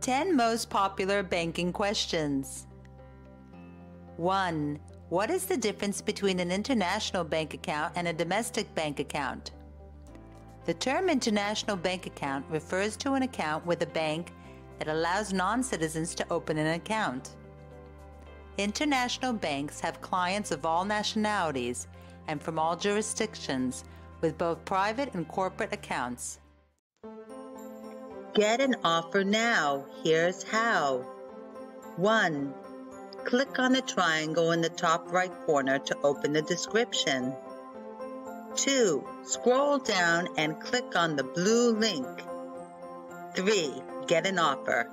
10 most popular banking questions. 1. What is the difference between an international bank account and a domestic bank account? The term international bank account refers to an account with a bank that allows non-citizens to open an account. International banks have clients of all nationalities and from all jurisdictions, with both private and corporate accounts. Get an offer now. Here's how. 1. Click on the triangle in the top right corner to open the description. 2. Scroll down and click on the blue link. 3. Get an offer.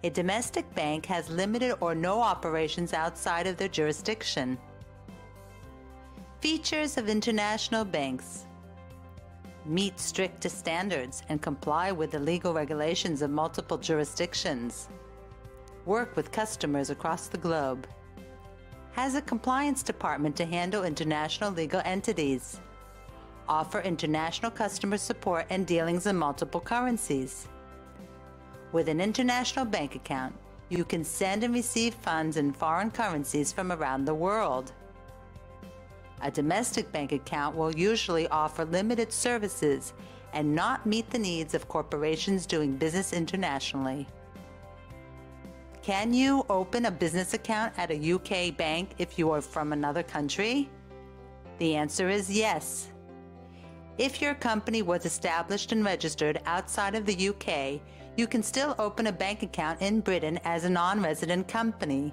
A domestic bank has limited or no operations outside of their jurisdiction. Features of international banks: meet strict standards and comply with the legal regulations of multiple jurisdictions. Work with customers across the globe. Has a compliance department to handle international legal entities. Offer international customer support and dealings in multiple currencies. With an international bank account, you can send and receive funds in foreign currencies from around the world. A domestic bank account will usually offer limited services and not meet the needs of corporations doing business internationally. Can you open a business account at a UK bank if you are from another country? The answer is yes. If your company was established and registered outside of the UK, you can still open a bank account in Britain as a non-resident company.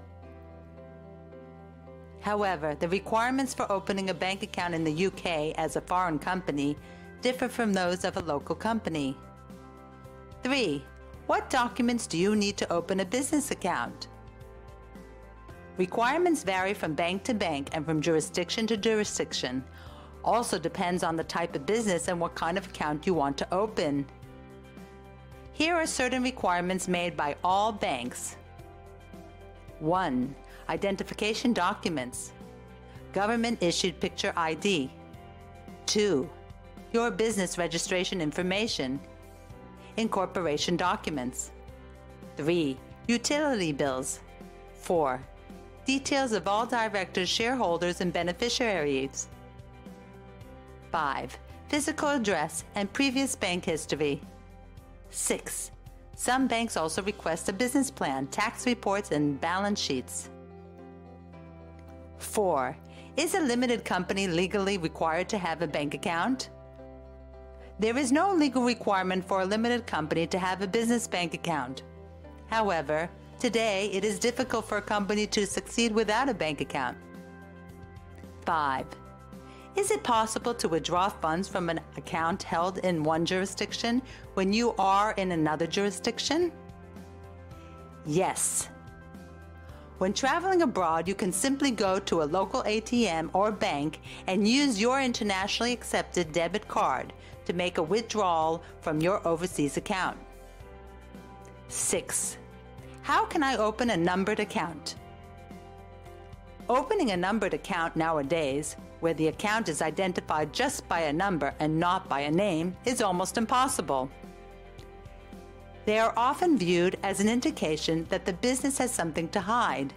However, the requirements for opening a bank account in the UK as a foreign company differ from those of a local company. 3. What documents do you need to open a business account? Requirements vary from bank to bank and from jurisdiction to jurisdiction. Also depends on the type of business and what kind of account you want to open. Here are certain requirements made by all banks. 1. Identification documents. Government-issued picture ID. 2. Your business registration information. Incorporation documents. 3. Utility bills. 4. Details of all directors, shareholders, and beneficiaries. 5. Physical address and previous bank history. 6. Some banks also request a business plan, tax reports, and balance sheets. 4. Is a limited company legally required to have a bank account? There is no legal requirement for a limited company to have a business bank account. However, today it is difficult for a company to succeed without a bank account. 5. Is it possible to withdraw funds from an account held in one jurisdiction when you are in another jurisdiction? Yes. When traveling abroad, you can simply go to a local ATM or bank and use your internationally accepted debit card to make a withdrawal from your overseas account. 6. How can I open a numbered account? Opening a numbered account nowadays, where the account is identified just by a number and not by a name, is almost impossible. They are often viewed as an indication that the business has something to hide.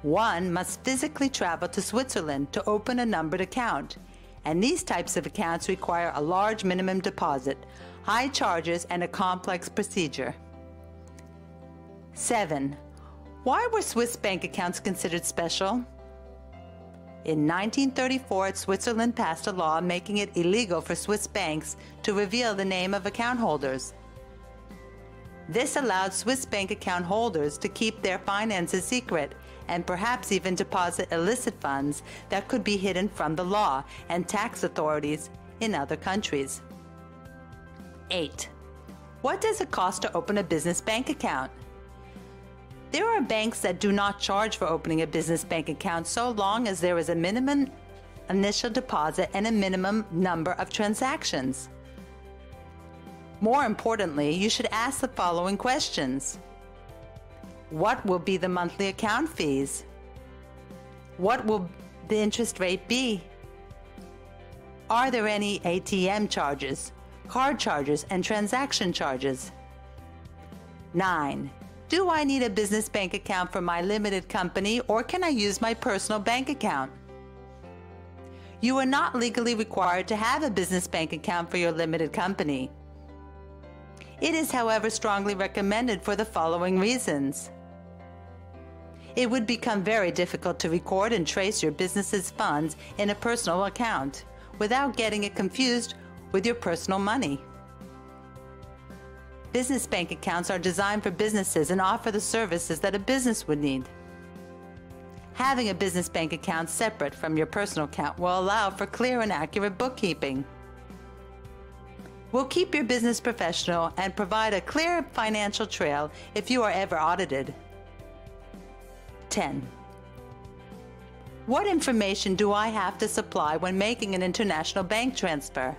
One must physically travel to Switzerland to open a numbered account, and these types of accounts require a large minimum deposit, high charges, and a complex procedure. 7. Why were Swiss bank accounts considered special? In 1934, Switzerland passed a law making it illegal for Swiss banks to reveal the name of account holders. This allowed Swiss bank account holders to keep their finances secret and perhaps even deposit illicit funds that could be hidden from the law and tax authorities in other countries. 8. What does it cost to open a business bank account? There are banks that do not charge for opening a business bank account so long as there is a minimum initial deposit and a minimum number of transactions. More importantly, you should ask the following questions. What will be the monthly account fees? What will the interest rate be? Are there any ATM charges? card charges and transaction charges. 9. Do I need a business bank account for my limited company, or can I use my personal bank account? You are not legally required to have a business bank account for your limited company. It is, however, strongly recommended for the following reasons. It would become very difficult to record and trace your business's funds in a personal account without getting it confused with your personal money. Business bank accounts are designed for businesses and offer the services that a business would need. Having a business bank account separate from your personal account will allow for clear and accurate bookkeeping. Will keep your business professional and provide a clear financial trail if you are ever audited. 10. What information do I have to supply when making an international bank transfer?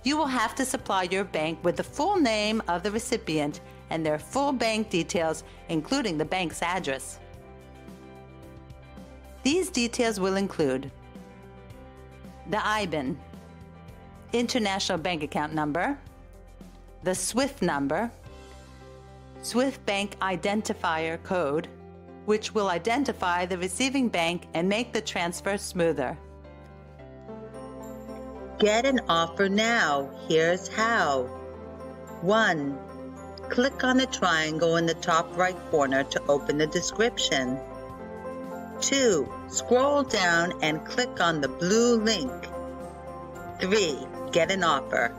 You will have to supply your bank with the full name of the recipient and their full bank details, including the bank's address. These details will include the IBAN, International Bank Account Number, the SWIFT number, SWIFT Bank Identifier Code, which will identify the receiving bank and make the transfer smoother. Get an offer now. Here's how. 1. Click on the triangle in the top right corner to open the description. 2. Scroll down and click on the blue link. 3. Get an offer.